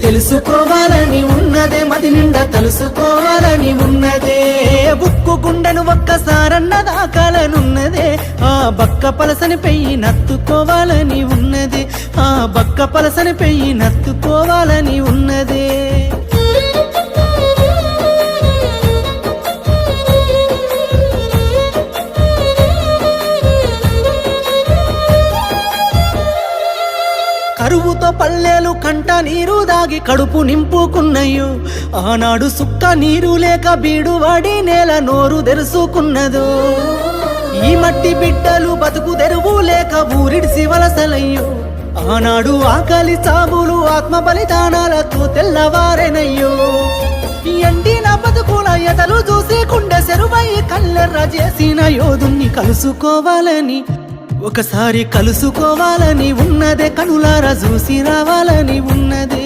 తెలుసుకోవాలని ఉన్నదే మది నిండా తెలుసుకోవాలని ఉన్నదే బుక్కు గుండెను ఒక్కసారన్న దాకాలనున్నదే ఆ బక్క పలసని పెయ్యి నత్తుకోవాలని ఉన్నదే ఆ బక్క పలసని పెయ్యి నత్తుకోవాలని ఉన్నదే కరువుతో పల్లెలు కంట నీరు దాగి కడుపు నింపుకున్నయ్యో ఆనాడు సుక్క నీరు లేక బీడువాడి నేల నోరు తెరుసుకున్నదో ఈ మట్టి బిడ్డలు బతుకు తెరువు లేక ఊరిడిసి వలసలయ్యో ఆనాడు ఆకలి చావులు ఆత్మ బలిదానాలతో తెల్లవారెనయ్యో ఎండిన బతుకుల ఎదలు చూసి కుండె సెరువై కల్లెర్ర చేసిన యోధుణ్ణి కలుసుకోవాలని ఒకసారి కలుసుకోవాలని ఉన్నదే కనులారా చూసి రావాలని ఉన్నదే